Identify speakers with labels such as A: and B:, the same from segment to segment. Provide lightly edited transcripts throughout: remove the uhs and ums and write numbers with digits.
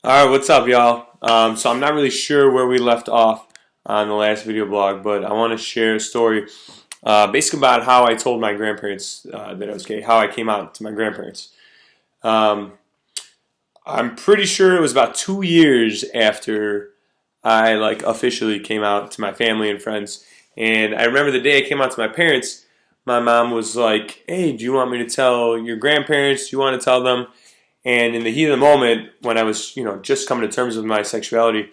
A: All right, what's up, y'all? So I'm not really sure where we left off on the last video blog, but I want to share a story, basically about how I told my grandparents that I was gay, how I came out to my grandparents. Um, I'm pretty sure it was about 2 years after I officially came out to my family and friends, and I remember the day I came out to my parents. My mom was like, "Hey, do you want me to tell your grandparents? Do you want to tell them?" And in the heat of the moment, when I was, just coming to terms with my sexuality,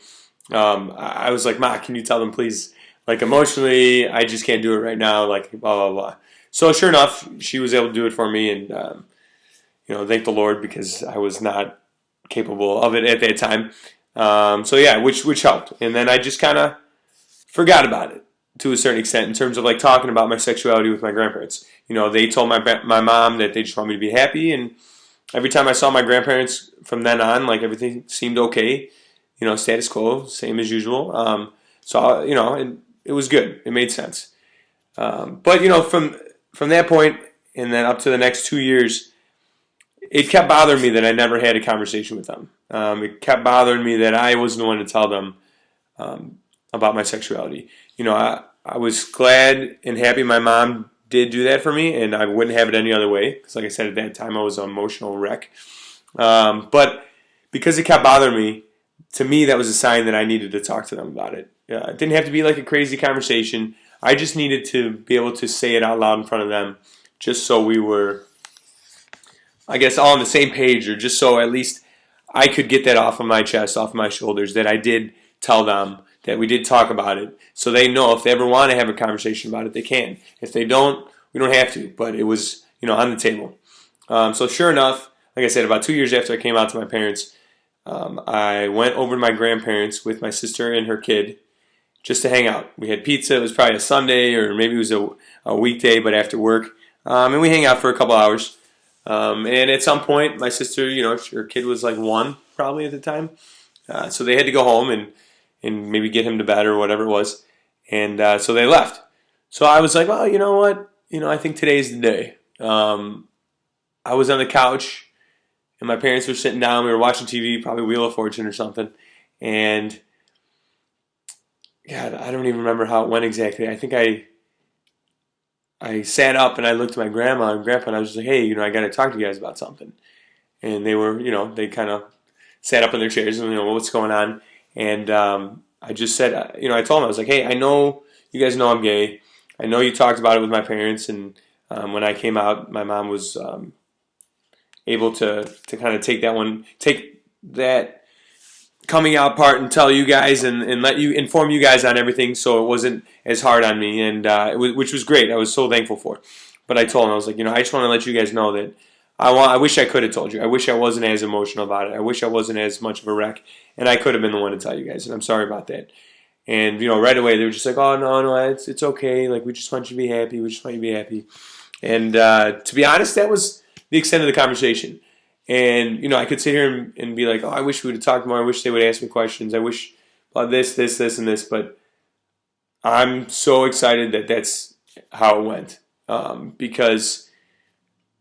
A: I was like, "Ma, can you tell them, please? Like emotionally, I just can't do it right now. Like blah blah blah." So sure enough, she was able to do it for me, and thank the Lord because I was not capable of it at that time. So yeah, which helped. And then I just kind of forgot about it to a certain extent in terms of like talking about my sexuality with my grandparents. They told my mom that they just want me to be happy, and every time I saw my grandparents from then on, like everything seemed okay. Status quo, same as usual. So and it was good. It made sense. But from that point and then up to the next 2 years, it kept bothering me that I never had a conversation with them. It kept bothering me that I wasn't the one to tell them about my sexuality. I was glad and happy my mom did do that for me, and I wouldn't have it any other way. Because, like I said, at that time I was an emotional wreck. But because it kept bothering me, to me that was a sign that I needed to talk to them about it. It didn't have to be like a crazy conversation. I just needed to be able to say it out loud in front of them, just so we were, I guess, all on the same page, or just so at least I could get that off of my chest, off of my shoulders, that I did tell them, that we did talk about it, so they know if they ever want to have a conversation about it, they can. If they don't, we don't have to. But it was, on the table. So sure enough, like I said, about 2 years after I came out to my parents, I went over to my grandparents with my sister and her kid just to hang out. We had pizza. It was probably a Sunday or maybe it was a weekday, but after work, and we hang out for a couple hours. And at some point, my sister, her kid was like one probably at the time, so they had to go home and maybe get him to bed or whatever it was. And so they left. So I was like, well, you know what? I think today's the day. I was on the couch and my parents were sitting down. We were watching TV, probably Wheel of Fortune or something. And God, I don't even remember how it went exactly. I think I sat up and I looked at my grandma and grandpa and I was just like, hey, I got to talk to you guys about something. And they were, they kind of sat up in their chairs and, what's going on. And I just said, I told them, I was like, hey, I know you guys know I'm gay. I know you talked about it with my parents. And when I came out, my mom was able to kind of take that coming out part and tell you guys and let you inform you guys on everything, so it wasn't as hard on me, and which was great. I was so thankful for. But I told him, I was like, I just want to let you guys know that I wish I could have told you. I wish I wasn't as emotional about it. I wish I wasn't as much of a wreck, and I could have been the one to tell you guys, and I'm sorry about that. And right away they were just like, oh no, it's okay. Like we just want you to be happy. We just want you to be happy. And to be honest, that was the extent of the conversation. And I could sit here and be like, oh, I wish we would have talked more. I wish they would ask me questions. I wish about this, and this. But I'm so excited that that's how it went, because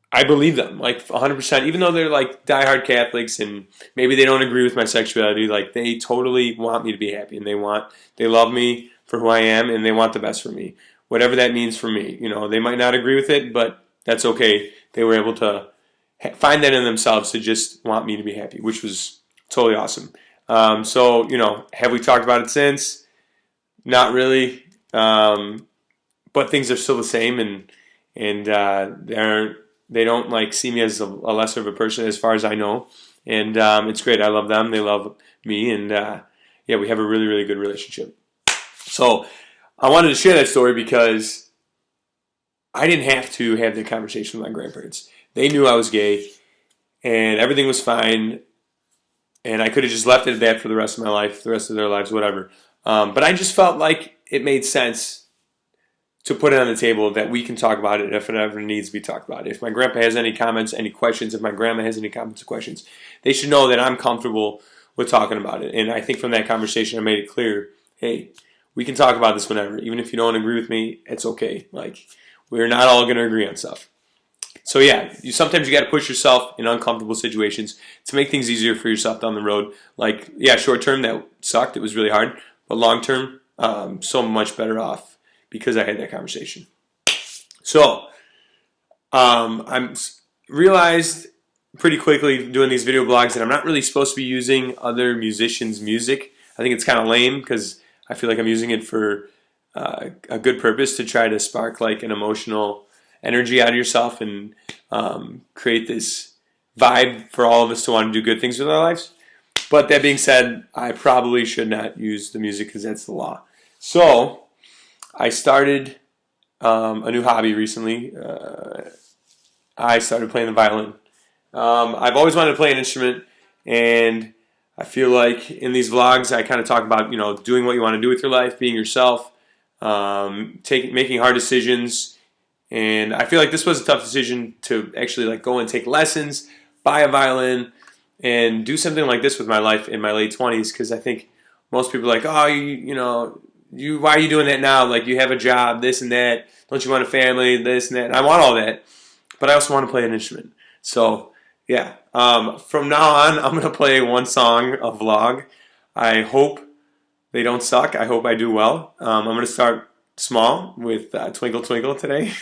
A: I believe them like 100%. Even though they're like diehard Catholics and maybe they don't agree with my sexuality, like they totally want me to be happy, and they love me for who I am, and they want the best for me, whatever that means for me. They might not agree with it, but that's okay. They were able to find that in themselves to just want me to be happy, which was totally awesome. So have we talked about it since? Not really, but things are still the same, and they don't like see me as a lesser of a person as far as I know, and it's great. I love them, they love me, and yeah, we have a really, really good relationship. So I wanted to share that story because I didn't have to have that conversation with my grandparents. They knew I was gay, and everything was fine, and I could have just left it at that for the rest of my life, the rest of their lives, whatever. But I just felt like it made sense to put it on the table that we can talk about it if it ever needs to be talked about. If my grandpa has any comments, any questions, if my grandma has any comments or questions, they should know that I'm comfortable with talking about it. And I think from that conversation I made it clear, hey, we can talk about this whenever. Even if you don't agree with me, it's okay. Like, we're not all going to agree on stuff. So yeah, sometimes you got to push yourself in uncomfortable situations to make things easier for yourself down the road. Like, yeah, short term that sucked, it was really hard, but long term, so much better off because I had that conversation. So I'm realized pretty quickly doing these video blogs that I'm not really supposed to be using other musicians' music. I think it's kind of lame because I feel like I'm using it for a good purpose to try to spark like an emotional energy out of yourself and create this vibe for all of us to want to do good things with our lives. But that being said, I probably should not use the music because that's the law. So I started a new hobby recently. I started playing the violin. I've always wanted to play an instrument, and I feel like in these vlogs I kind of talk about doing what you want to do with your life, being yourself, making hard decisions, and I feel like this was a tough decision to actually like go and take lessons, buy a violin, and do something like this with my life in my late 20s because I think most people are like, oh, why are you doing that now? Like you have a job, this and that. Don't you want a family, this and that? And I want all that, but I also want to play an instrument. So yeah, from now on, I'm going to play one song a vlog. I hope they don't suck. I hope I do well. I'm going to start small with Twinkle Twinkle today.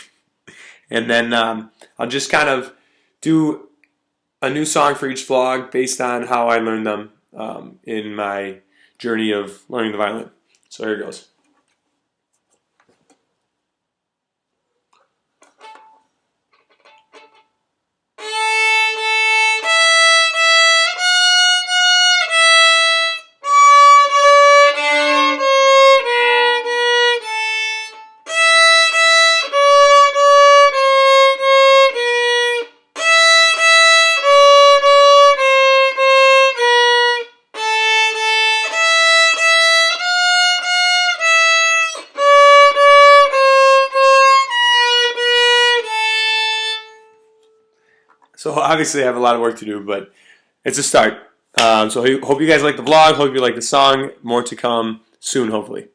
A: And then I'll just kind of do a new song for each vlog based on how I learned them in my journey of learning the violin. So here it goes. So obviously I have a lot of work to do, but it's a start. So hope you guys like the vlog. Hope you like the song. More to come soon, hopefully.